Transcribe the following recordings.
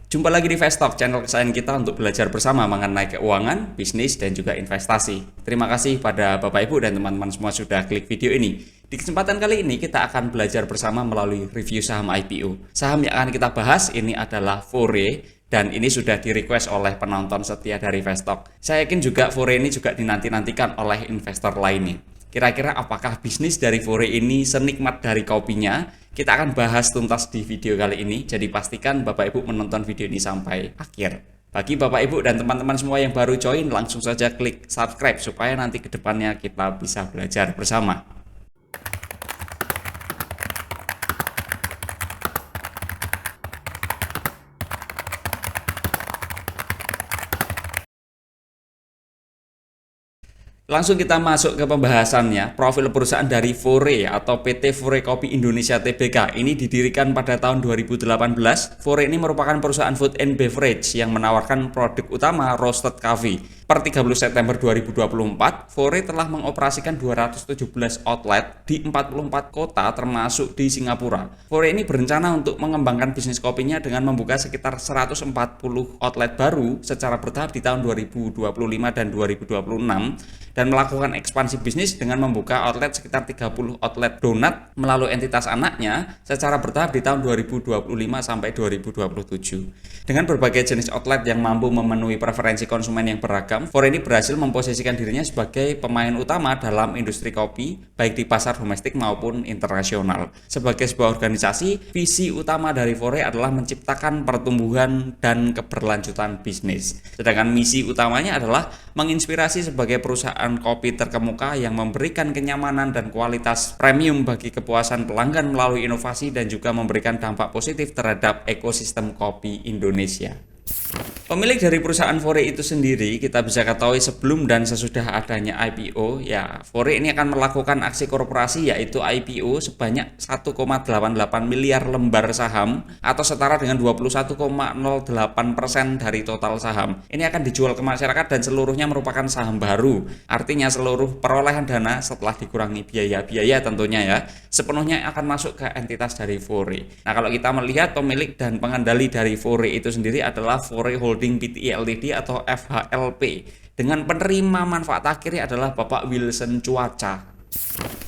Jumpa lagi di Vestalk, channel kesayangan kita untuk belajar bersama mengenai keuangan, bisnis, dan juga investasi. Terima kasih pada Bapak Ibu dan teman-teman semua sudah klik video ini. Di kesempatan kali ini kita akan belajar bersama melalui review saham IPO. Saham yang akan kita bahas ini adalah Fore, dan ini sudah di-request oleh penonton setia dari Vestalk. Saya yakin juga Fore ini juga dinanti-nantikan oleh investor lainnya. Kira-kira apakah bisnis dari Fore ini senikmat dari kopinya? Kita akan bahas tuntas di video kali ini, jadi pastikan Bapak Ibu menonton video ini sampai akhir. Bagi Bapak Ibu dan teman-teman semua yang baru join, langsung saja klik subscribe supaya nanti kedepannya kita bisa belajar bersama. Langsung kita masuk ke pembahasannya. Profil perusahaan dari Fore atau PT Fore Kopi Indonesia Tbk ini didirikan pada tahun 2018. Fore ini merupakan perusahaan food and beverage yang menawarkan produk utama roasted coffee. Per 30 September 2024, Fore telah mengoperasikan 217 outlet di 44 kota termasuk di Singapura. Fore ini berencana untuk mengembangkan bisnis kopinya dengan membuka sekitar 140 outlet baru secara bertahap di tahun 2025 dan 2026 dan melakukan ekspansi bisnis dengan membuka outlet sekitar 30 outlet donat melalui entitas anaknya secara bertahap di tahun 2025 sampai 2027. Dengan berbagai jenis outlet yang mampu memenuhi preferensi konsumen yang beragam, Fore ini berhasil memposisikan dirinya sebagai pemain utama dalam industri kopi, baik di pasar domestik maupun internasional. Sebagai sebuah organisasi, visi utama dari Fore adalah menciptakan pertumbuhan dan keberlanjutan bisnis. Sedangkan misi utamanya adalah menginspirasi sebagai perusahaan kopi terkemuka yang memberikan kenyamanan dan kualitas premium bagi kepuasan pelanggan melalui inovasi dan juga memberikan dampak positif terhadap ekosistem kopi Indonesia. Pemilik dari perusahaan Fore itu sendiri kita bisa ketahui sebelum dan sesudah adanya IPO, ya Fore ini akan melakukan aksi korporasi yaitu IPO sebanyak 1,88 miliar lembar saham atau setara dengan 21,08% dari total saham. Ini akan dijual ke masyarakat dan seluruhnya merupakan saham baru. Artinya seluruh perolehan dana setelah dikurangi biaya-biaya tentunya ya, sepenuhnya akan masuk ke entitas dari Fore. Nah, kalau kita melihat pemilik dan pengendali dari Fore itu sendiri adalah Fore Holding Pte Ltd atau FHLP, dengan penerima manfaat akhirnya adalah Bapak Wilson Cuaca.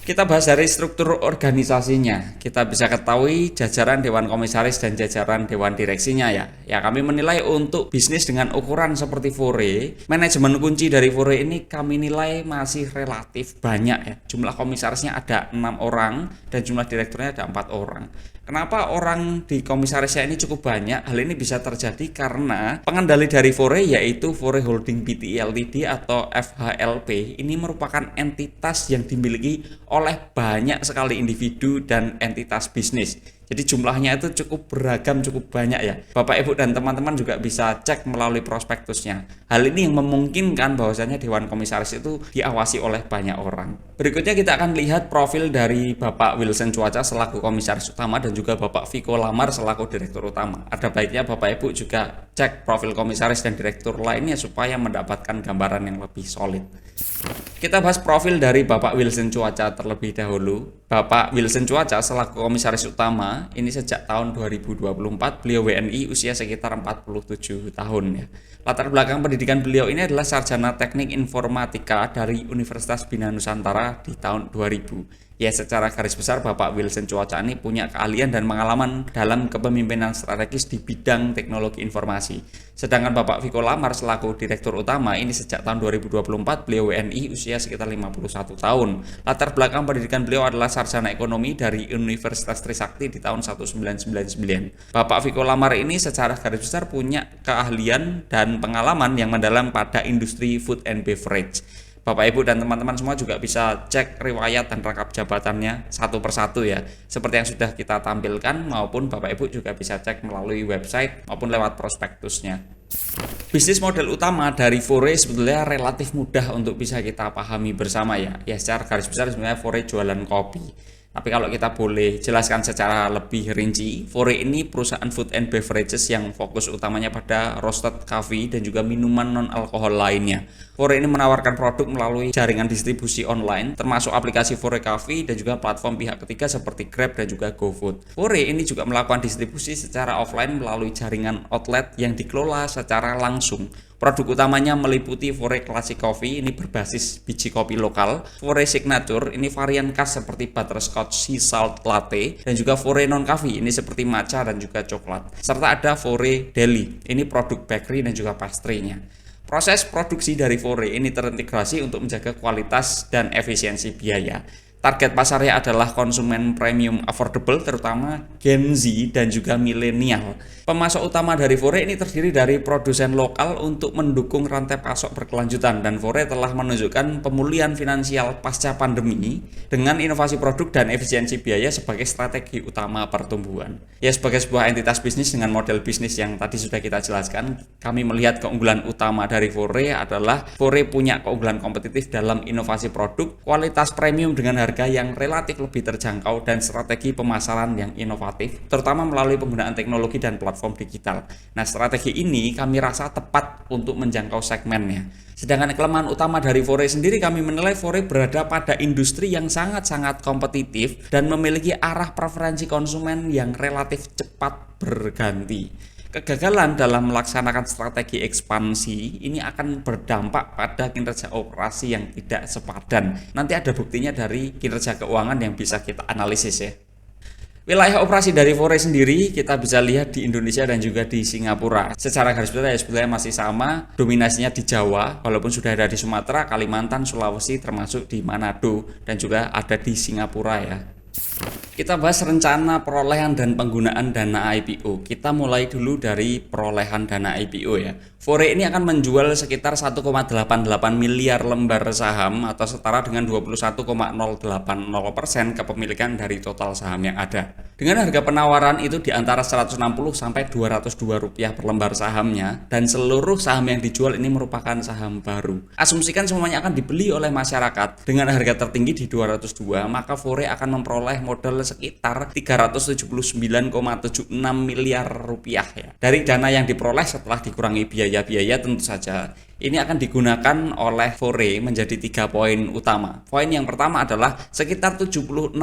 Kita bahas dari struktur organisasinya. Kita bisa ketahui jajaran Dewan Komisaris dan jajaran Dewan Direksinya ya. Ya, kami menilai untuk bisnis dengan ukuran seperti Fore, manajemen kunci dari Fore ini kami nilai masih relatif banyak ya. Jumlah komisarisnya ada 6 orang dan jumlah direkturnya ada 4 orang. Kenapa orang di komisarisnya ini cukup banyak? Hal ini bisa terjadi karena pengendali dari Fore yaitu Fore Holding Pte Ltd atau FHLP ini merupakan entitas yang dimiliki oleh banyak sekali individu dan entitas bisnis. Jadi jumlahnya itu cukup beragam, cukup banyak ya. Bapak Ibu dan teman-teman juga bisa cek melalui prospektusnya. Hal ini yang memungkinkan bahwasanya Dewan Komisaris itu diawasi oleh banyak orang. Berikutnya kita akan lihat profil dari Bapak Wilson Cuaca selaku komisaris utama dan juga Bapak Viko Lamar selaku direktur utama. Ada baiknya Bapak Ibu juga cek profil komisaris dan direktur lainnya supaya mendapatkan gambaran yang lebih solid. Kita bahas profil dari Bapak Wilson Cuaca terlebih dahulu. Bapak Wilson Cuaca selaku komisaris utama ini sejak tahun 2024 beliau WNI usia sekitar 47 tahun ya. Latar belakang pendidikan beliau ini adalah sarjana teknik informatika dari Universitas Bina Nusantara di tahun 2000. Ya, secara garis besar Bapak Wilson Cuaca ini punya keahlian dan pengalaman dalam kepemimpinan strategis di bidang teknologi informasi. Sedangkan Bapak Viko Lamar selaku direktur utama ini sejak tahun 2024 beliau WNI usia sekitar 51 tahun. Latar belakang pendidikan beliau adalah sarjana ekonomi dari Universitas Trisakti di tahun 1999. Bapak Viko Lamar ini secara garis besar punya keahlian dan pengalaman yang mendalam pada industri food and beverage. Bapak Ibu dan teman-teman semua juga bisa cek riwayat dan rangkap jabatannya satu persatu ya, seperti yang sudah kita tampilkan, maupun Bapak Ibu juga bisa cek melalui website maupun lewat prospektusnya. Bisnis model utama dari Fore sebetulnya relatif mudah untuk bisa kita pahami bersama ya. Ya, secara garis besar sebenarnya Fore jualan kopi. Tapi kalau kita boleh jelaskan secara lebih rinci, Fore ini perusahaan food and beverages yang fokus utamanya pada roasted coffee dan juga minuman non-alkohol lainnya. Fore ini menawarkan produk melalui jaringan distribusi online, termasuk aplikasi Fore Coffee dan juga platform pihak ketiga seperti Grab dan juga GoFood. Fore ini juga melakukan distribusi secara offline melalui jaringan outlet yang dikelola secara langsung. Produk utamanya meliputi Fore Classic Coffee, ini berbasis biji kopi lokal, Fore Signature, ini varian khas seperti butterscotch sea salt latte, dan juga Fore non coffee, ini seperti matcha dan juga coklat. Serta ada Fore Deli, ini produk bakery dan juga pastry-nya. Proses produksi dari Fore ini terintegrasi untuk menjaga kualitas dan efisiensi biaya. Target pasarnya adalah konsumen premium affordable, terutama Gen Z dan juga milenial. Pemasok utama dari Fore ini terdiri dari produsen lokal untuk mendukung rantai pasok berkelanjutan, dan Fore telah menunjukkan pemulihan finansial pasca pandemi dengan inovasi produk dan efisiensi biaya sebagai strategi utama pertumbuhan. Ya, sebagai sebuah entitas bisnis dengan model bisnis yang tadi sudah kita jelaskan, kami melihat keunggulan utama dari Fore adalah Fore punya keunggulan kompetitif dalam inovasi produk, kualitas premium dengan harga yang relatif lebih terjangkau, dan strategi pemasaran yang inovatif, terutama melalui penggunaan teknologi dan platform digital. Nah, strategi ini kami rasa tepat untuk menjangkau segmennya. Sedangkan kelemahan utama dari Fore sendiri, kami menilai Fore berada pada industri yang sangat-sangat kompetitif dan memiliki arah preferensi konsumen yang relatif cepat berganti. Kegagalan dalam melaksanakan strategi ekspansi ini akan berdampak pada kinerja operasi yang tidak sepadan. Nanti ada buktinya dari kinerja keuangan yang bisa kita analisis ya. Wilayah operasi dari Fore sendiri kita bisa lihat di Indonesia dan juga di Singapura. Secara garis besar ya sebetulnya masih sama, dominasinya di Jawa, walaupun sudah ada di Sumatera, Kalimantan, Sulawesi, termasuk di Manado, dan juga ada di Singapura ya. Kita bahas rencana perolehan dan penggunaan dana IPO. Kita mulai dulu dari perolehan dana IPO ya. Fore ini akan menjual sekitar 1,88 miliar lembar saham atau setara dengan 21,080% kepemilikan dari total saham yang ada. Dengan harga penawaran itu di antara 160 sampai 202 rupiah per lembar sahamnya, dan seluruh saham yang dijual ini merupakan saham baru. Asumsikan semuanya akan dibeli oleh masyarakat dengan harga tertinggi di 202, maka Fore akan memperoleh modal sekitar 379,76 miliar rupiah ya. Dari dana yang diperoleh setelah dikurangi biaya tentu saja, ini akan digunakan oleh Fore menjadi 3 poin utama. Poin yang pertama adalah sekitar 76%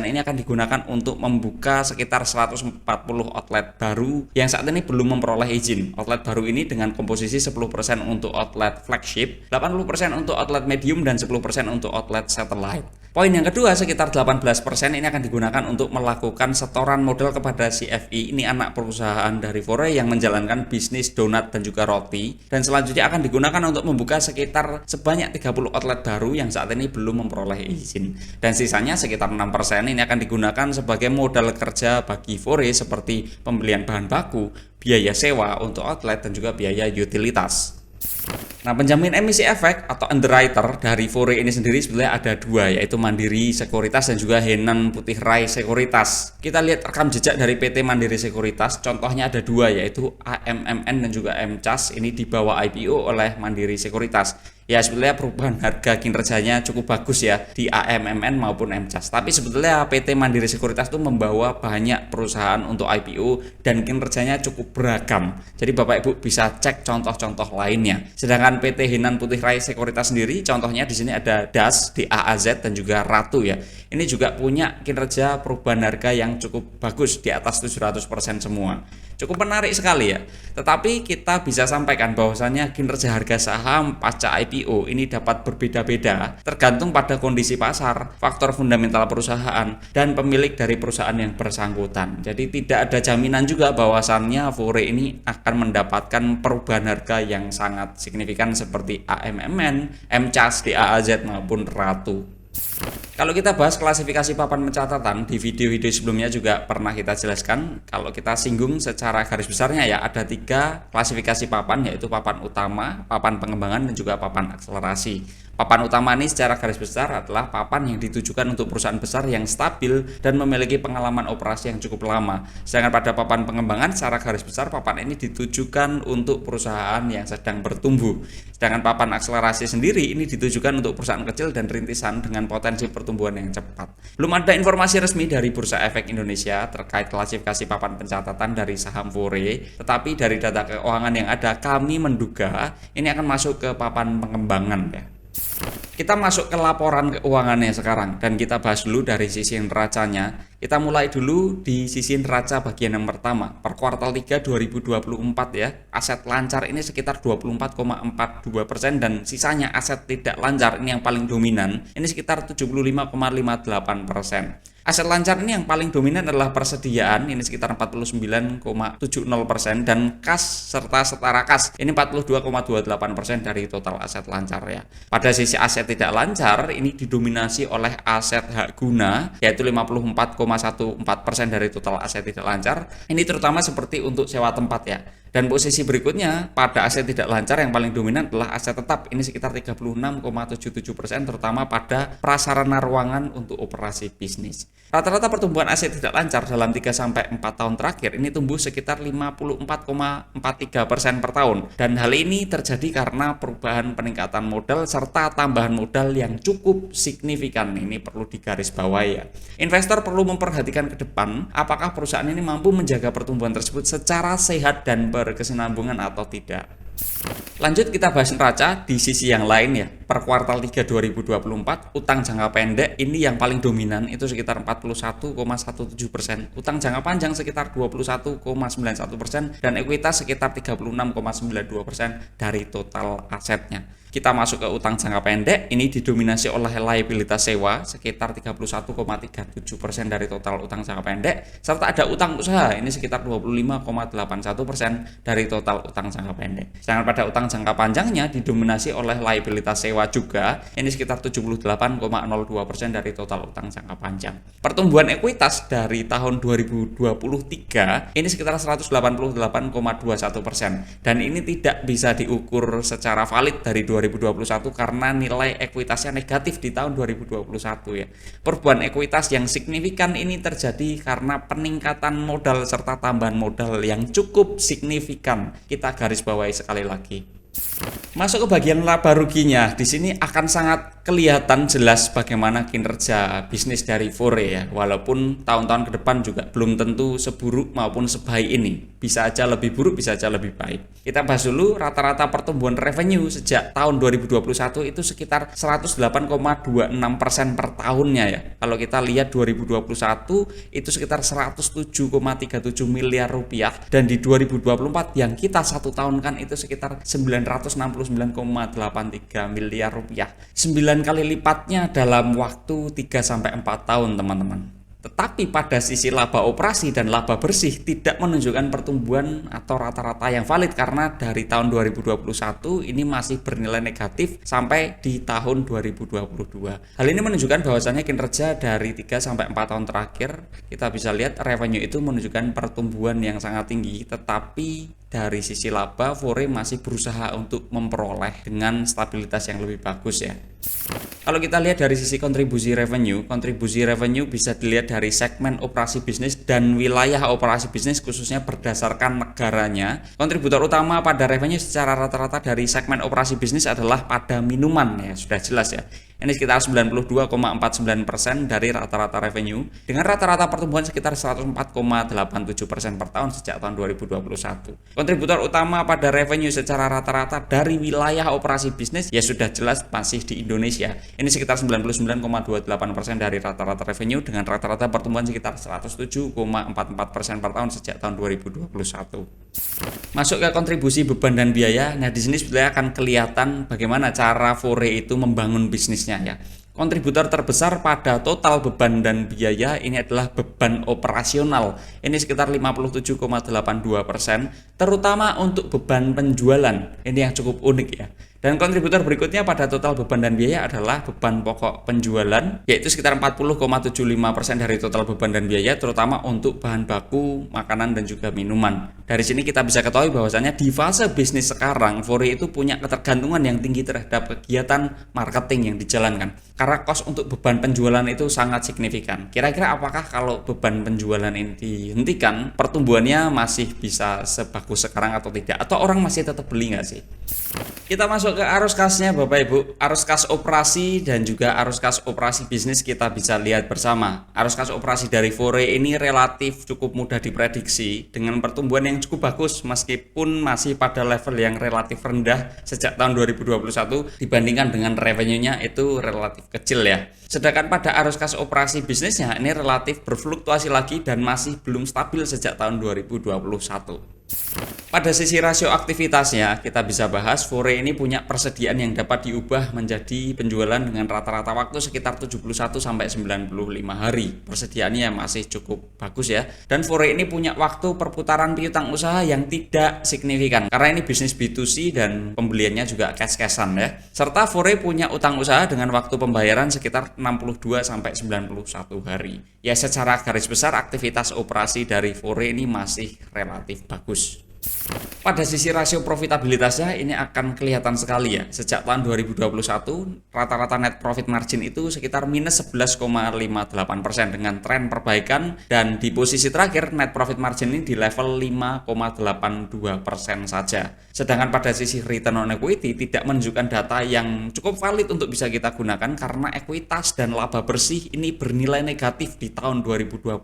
ini akan digunakan untuk membuka sekitar 140 outlet baru yang saat ini belum memperoleh izin. Outlet baru ini dengan komposisi 10% untuk outlet flagship, 80% untuk outlet medium, dan 10% untuk outlet satellite. Poin yang kedua, sekitar 18% ini akan digunakan untuk melakukan setoran modal kepada CFI, ini anak perusahaan dari Fore yang menjalankan bisnis donat dan juga roti, dan selanjutnya akan digunakan untuk membuka sekitar sebanyak 30 outlet baru yang saat ini belum memperoleh izin. Dan sisanya sekitar 6% ini akan digunakan sebagai modal kerja bagi Fore seperti pembelian bahan baku, biaya sewa untuk outlet, dan juga biaya utilitas. Nah, penjamin emisi efek atau underwriter dari Fore ini sendiri sebenarnya ada dua, yaitu Mandiri Sekuritas dan juga Henan Putih Rai Sekuritas. Kita lihat rekam jejak dari PT Mandiri Sekuritas, contohnya ada dua, yaitu AMMN dan juga MCAS. Ini dibawa IPO oleh Mandiri Sekuritas. Ya, sebetulnya perubahan harga kinerjanya cukup bagus ya di AMMN maupun MCAS. Tapi sebetulnya PT Mandiri Sekuritas itu membawa banyak perusahaan untuk IPO dan kinerjanya cukup beragam. Jadi Bapak Ibu bisa cek contoh-contoh lainnya. Sedangkan PT Henan Putih Rai Sekuritas sendiri, contohnya di sini ada DAS, DAAZ, dan juga Ratu ya. Ini juga punya kinerja perubahan harga yang cukup bagus di atas 700% semua. Cukup menarik sekali ya. Tetapi kita bisa sampaikan bahwasannya kinerja harga saham pasca IPO ini dapat berbeda-beda tergantung pada kondisi pasar, faktor fundamental perusahaan, dan pemilik dari perusahaan yang bersangkutan. Jadi tidak ada jaminan juga bahwasannya Fore ini akan mendapatkan perubahan harga yang sangat signifikan seperti AMMN, MCAS, DAAZ maupun Ratu. Kalau kita bahas klasifikasi papan pencatatan di video-video sebelumnya juga pernah kita jelaskan. Kalau kita singgung secara garis besarnya ya, ada 3 klasifikasi papan, yaitu papan utama, papan pengembangan, dan juga papan akselerasi. Papan utama ini secara garis besar adalah papan yang ditujukan untuk perusahaan besar yang stabil dan memiliki pengalaman operasi yang cukup lama. Sedangkan pada papan pengembangan secara garis besar papan ini ditujukan untuk perusahaan yang sedang bertumbuh. Sedangkan papan akselerasi sendiri ini ditujukan untuk perusahaan kecil dan rintisan dengan potensi pertumbuhan yang cepat. Belum ada informasi resmi dari Bursa Efek Indonesia terkait klasifikasi papan pencatatan dari saham Fore, tetapi dari data keuangan yang ada kami menduga ini akan masuk ke papan pengembangan ya. Kita masuk ke laporan keuangannya sekarang dan kita bahas dulu dari sisi neracanya. Kita mulai dulu di sisi neraca bagian yang pertama. Per kuartal 3 2024 ya, aset lancar ini sekitar 24,42% dan sisanya aset tidak lancar ini yang paling dominan, ini sekitar 75,58%. Aset lancar ini yang paling dominan adalah persediaan, ini sekitar 49,70% dan kas serta setara kas ini 42,28% dari total aset lancar ya. Pada sisi aset tidak lancar ini didominasi oleh aset hak guna yaitu 54,14% dari total aset tidak lancar. Ini terutama seperti untuk sewa tempat ya. Dan posisi berikutnya pada aset tidak lancar yang paling dominan adalah aset tetap, ini sekitar 36,77% terutama pada prasarana ruangan untuk operasi bisnis. Rata-rata pertumbuhan aset tidak lancar dalam 3-4 tahun terakhir ini tumbuh sekitar 54,43% per tahun. Dan hal ini terjadi karena perubahan peningkatan modal serta tambahan modal yang cukup signifikan. Ini perlu digarisbawahi ya. Investor perlu memperhatikan ke depan apakah perusahaan ini mampu menjaga pertumbuhan tersebut secara sehat dan berkesinambungan atau tidak. Lanjut kita bahas neraca di sisi yang lain ya. Per kuartal 3 2024 utang jangka pendek ini yang paling dominan itu sekitar 41,17%, utang jangka panjang sekitar 21,91% dan ekuitas sekitar 36,92% dari total asetnya. Kita masuk ke utang jangka pendek, ini didominasi oleh liabilitas sewa sekitar 31,37% dari total utang jangka pendek, serta ada utang usaha ini sekitar 25,81% dari total utang jangka pendek. Sedangkan pada utang jangka panjangnya didominasi oleh liabilitas sewa juga, ini sekitar 78,02% dari total utang jangka panjang. Pertumbuhan ekuitas dari tahun 2023 ini sekitar 188,21% dan ini tidak bisa diukur secara valid dari 2021 karena nilai ekuitasnya negatif di tahun 2021 ya. Perubahan ekuitas yang signifikan ini terjadi karena peningkatan modal serta tambahan modal yang cukup signifikan. Kita garis bawahi sekali lagi. Masuk ke bagian laba ruginya, di sini akan sangat kelihatan jelas bagaimana kinerja bisnis dari Fore ya. Walaupun tahun-tahun ke depan juga belum tentu seburuk maupun sebaik ini, bisa aja lebih buruk, bisa aja lebih baik. Kita bahas dulu rata-rata pertumbuhan revenue sejak tahun 2021 itu sekitar 108,26% per tahunnya ya. Kalau kita lihat 2021 itu sekitar 107,37 miliar rupiah dan di 2024 yang kita satu tahun kan itu sekitar 969,83 miliar rupiah. 9 kali lipatnya dalam waktu 3-4 tahun teman-teman. Tetapi pada sisi laba operasi dan laba bersih tidak menunjukkan pertumbuhan atau rata-rata yang valid karena dari tahun 2021 ini masih bernilai negatif sampai di tahun 2022. Hal ini menunjukkan bahwasannya kinerja dari 3-4 tahun terakhir kita bisa lihat revenue itu menunjukkan pertumbuhan yang sangat tinggi, tetapi dari sisi laba Fore masih berusaha untuk memperoleh dengan stabilitas yang lebih bagus ya. Kalau kita lihat dari sisi kontribusi revenue bisa dilihat dari segmen operasi bisnis dan wilayah operasi bisnis khususnya berdasarkan negaranya. Kontributor utama pada revenue secara rata-rata dari segmen operasi bisnis adalah pada minuman ya, sudah jelas ya. Ini sekitar 92,49% dari rata-rata revenue dengan rata-rata pertumbuhan sekitar 104,87% per tahun sejak tahun 2021. Kontributor utama pada revenue secara rata-rata dari wilayah operasi bisnis ya sudah jelas masih di Indonesia. Ini sekitar 99,28% dari rata-rata revenue dengan rata-rata pertumbuhan sekitar 107,44% per tahun sejak tahun 2021. Masuk ke kontribusi beban dan biaya. Nah, di sini sebenarnya akan kelihatan bagaimana cara Fore itu membangun bisnisnya ya. Kontributor terbesar pada total beban dan biaya ini adalah beban operasional. Ini sekitar 57,82%, terutama untuk beban penjualan. Ini yang cukup unik ya. Dan kontributor berikutnya pada total beban dan biaya adalah beban pokok penjualan, yaitu sekitar 40,75% dari total beban dan biaya, terutama untuk bahan baku, makanan dan juga minuman. Dari sini kita bisa ketahui bahwasannya di fase bisnis sekarang, Fore itu punya ketergantungan yang tinggi terhadap kegiatan marketing yang dijalankan. Karena cost untuk beban penjualan itu sangat signifikan. Kira-kira apakah kalau beban penjualan ini dihentikan, pertumbuhannya masih bisa sebagus sekarang atau tidak? Atau orang masih tetap beli nggak sih? Kita masuk ke arus kasnya Bapak Ibu. Arus kas operasi dan juga arus kas operasi bisnis kita bisa lihat bersama. Arus kas operasi dari Fore ini relatif cukup mudah diprediksi dengan pertumbuhan yang cukup bagus meskipun masih pada level yang relatif rendah sejak tahun 2021 dibandingkan dengan revenue-nya itu relatif kecil ya. Sedangkan pada arus kas operasi bisnisnya ini relatif berfluktuasi lagi dan masih belum stabil sejak tahun 2021. Pada sisi rasio aktivitasnya, kita bisa bahas Fore ini punya persediaan yang dapat diubah menjadi penjualan dengan rata-rata waktu sekitar 71 sampai 95 hari. Persediaannya masih cukup bagus ya. Dan Fore ini punya waktu perputaran piutang usaha yang tidak signifikan karena ini bisnis B2C dan pembeliannya juga cash-cashan ya. Serta Fore punya utang usaha dengan waktu pembayaran sekitar 62 sampai 91 hari. Ya, secara garis besar aktivitas operasi dari Fore ini masih relatif bagus. Pada sisi rasio profitabilitasnya ini akan kelihatan sekali ya. Sejak tahun 2021 rata-rata net profit margin itu sekitar minus 11,58% dengan tren perbaikan, dan di posisi terakhir net profit margin ini di level 5,82% saja. Sedangkan pada sisi return on equity tidak menunjukkan data yang cukup valid untuk bisa kita gunakan karena ekuitas dan laba bersih ini bernilai negatif di tahun 2021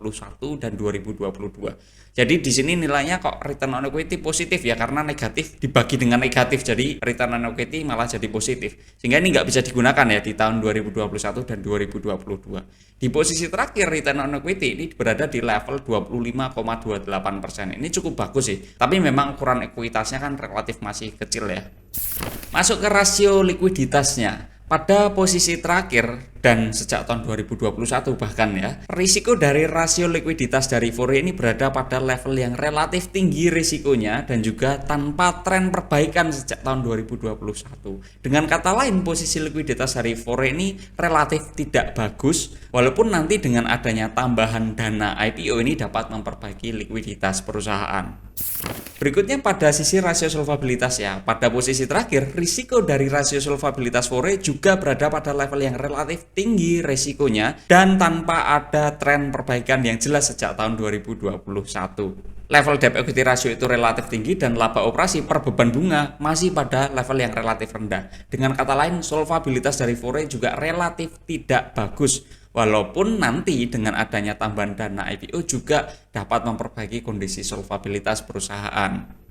dan 2022. Jadi di sini nilainya kok return on equity positif ya, karena negatif dibagi dengan negatif, jadi return on equity malah jadi positif. Sehingga ini nggak bisa digunakan ya di tahun 2021 dan 2022. Di posisi terakhir return on equity ini berada di level 25,28%. Ini cukup bagus sih, tapi memang ukuran ekuitasnya kan relatif masih kecil ya. Masuk ke rasio likuiditasnya. Pada posisi terakhir dan sejak tahun 2021 bahkan ya, risiko dari rasio likuiditas dari Fore ini berada pada level yang relatif tinggi risikonya dan juga tanpa tren perbaikan sejak tahun 2021. Dengan kata lain, posisi likuiditas dari Fore ini relatif tidak bagus, walaupun nanti dengan adanya tambahan dana IPO ini dapat memperbaiki likuiditas perusahaan. Berikutnya pada sisi rasio solvabilitas ya. Pada posisi terakhir, risiko dari rasio solvabilitas Fore juga berada pada level yang relatif tinggi risikonya dan tanpa ada tren perbaikan yang jelas sejak tahun 2021. Level debt equity ratio itu relatif tinggi dan laba operasi per beban bunga masih pada level yang relatif rendah. Dengan kata lain, solvabilitas dari Fore juga relatif tidak bagus. Walaupun nanti dengan adanya tambahan dana IPO juga dapat memperbaiki kondisi solvabilitas perusahaan.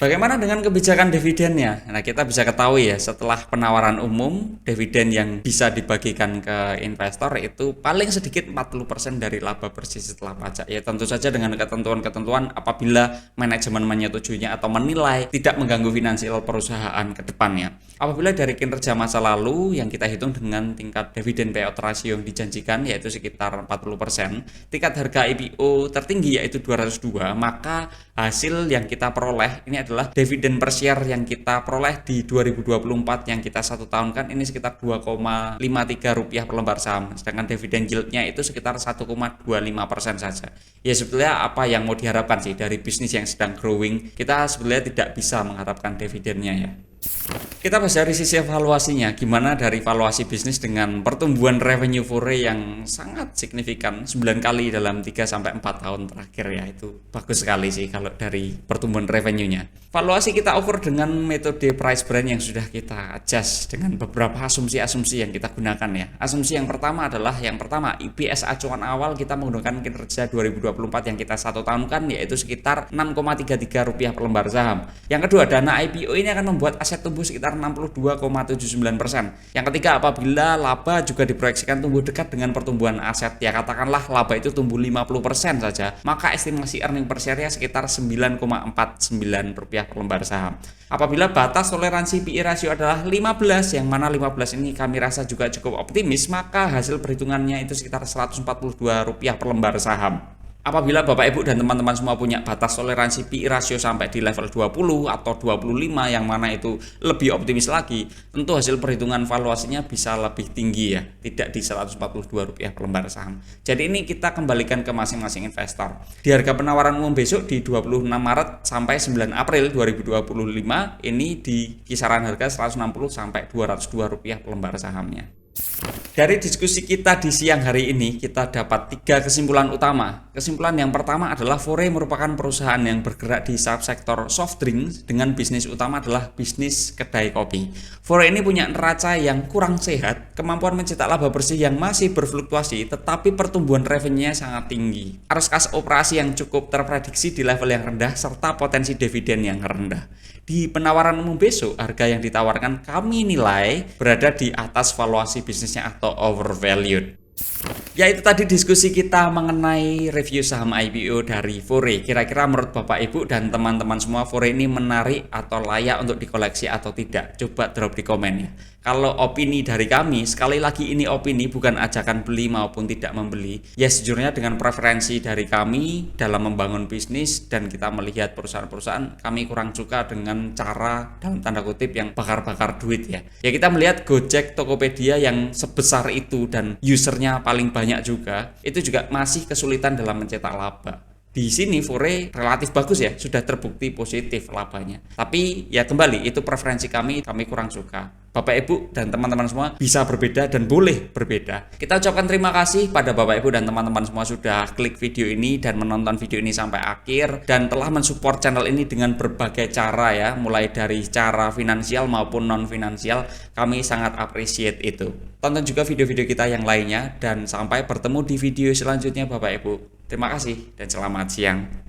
Bagaimana dengan kebijakan dividennya? Nah, kita bisa ketahui ya, setelah penawaran umum, dividen yang bisa dibagikan ke investor itu paling sedikit 40% dari laba bersih setelah pajak. Ya tentu saja dengan ketentuan-ketentuan apabila manajemen menyetujuinya atau menilai tidak mengganggu finansial perusahaan ke depannya. Apabila dari kinerja masa lalu yang kita hitung dengan tingkat dividen payout ratio yang dijanjikan yaitu sekitar 40%, tingkat harga IPO tertinggi yaitu 202, maka hasil yang kita peroleh ini adalah dividen per share yang kita peroleh di 2024 yang kita 1 tahun kan ini sekitar 2,53 rupiah per lembar saham, sedangkan dividen yieldnya itu sekitar 1,25% saja. Ya sebetulnya apa yang mau diharapkan sih dari bisnis yang sedang growing, kita sebenarnya tidak bisa mengharapkan dividennya ya. Kita bahas dari sisi evaluasinya, gimana dari valuasi bisnis dengan pertumbuhan revenue Fore yang sangat signifikan 9 kali dalam 3-4 tahun terakhir ya, itu bagus sekali sih kalau dari pertumbuhan revenue-nya. Valuasi kita ukur dengan metode price brand yang sudah kita adjust dengan beberapa asumsi-asumsi yang kita gunakan ya. Asumsi yang pertama adalah EPS acuan awal kita menggunakan kinerja 2024 yang kita 1 tahun kan yaitu sekitar 6,33 rupiah per lembar saham. Yang kedua, dana IPO ini akan membuat aset tumbuh sekitar 62,79%. Yang ketiga, apabila laba juga diproyeksikan tumbuh dekat dengan pertumbuhan aset, ya katakanlah laba itu tumbuh 50% saja, maka estimasi earning per share-nya sekitar 9,49 rupiah per lembar saham. Apabila batas toleransi PE ratio adalah 15, yang mana 15 ini kami rasa juga cukup optimis, maka hasil perhitungannya itu sekitar 142 rupiah per lembar saham. Apabila Bapak Ibu dan teman-teman semua punya batas toleransi PI ratio sampai di level 20 atau 25 yang mana itu lebih optimis lagi, tentu hasil perhitungan valuasinya bisa lebih tinggi ya, tidak di Rp142 per lembar saham. Jadi ini kita kembalikan ke masing-masing investor. Di harga penawaran umum besok di 26 Maret sampai 9 April 2025 ini di kisaran harga Rp160 sampai Rp202 per lembar sahamnya. Dari diskusi kita di siang hari ini, kita dapat 3 kesimpulan utama. Kesimpulan yang pertama adalah Fore merupakan perusahaan yang bergerak di subsektor soft drink dengan bisnis utama adalah bisnis kedai kopi. Fore ini punya neraca yang kurang sehat, kemampuan mencetak laba bersih yang masih berfluktuasi, tetapi pertumbuhan revenue-nya sangat tinggi. Arus kas operasi yang cukup terprediksi di level yang rendah, serta potensi dividen yang rendah. Di penawaran umum besok, harga yang ditawarkan kami nilai berada di atas valuasi bisnisnya atau overvalued. Ya, itu tadi diskusi kita mengenai review saham IPO dari Fore. Kira-kira menurut Bapak Ibu dan teman-teman semua, Fore ini menarik atau layak untuk dikoleksi atau tidak? Coba drop di komen ya. Kalau opini dari kami, sekali lagi ini opini, bukan ajakan beli maupun tidak membeli. Ya sejujurnya dengan preferensi dari kami dalam membangun bisnis dan kita melihat perusahaan-perusahaan, kami kurang suka dengan cara dalam tanda kutip yang bakar-bakar duit ya. Ya kita melihat Gojek, Tokopedia yang sebesar itu dan usernya paling banyak juga, itu juga masih kesulitan dalam mencetak laba. Di sini Fore relatif bagus ya, sudah terbukti positif labanya. Tapi ya kembali, itu preferensi kami kurang suka. Bapak Ibu dan teman-teman semua bisa berbeda dan boleh berbeda. Kita ucapkan terima kasih pada Bapak Ibu dan teman-teman semua sudah klik video ini dan menonton video ini sampai akhir dan telah mensupport channel ini dengan berbagai cara ya, mulai dari cara finansial maupun non finansial. Kami sangat appreciate itu. Tonton juga video-video kita yang lainnya dan sampai bertemu di video selanjutnya Bapak Ibu. Terima kasih dan selamat siang.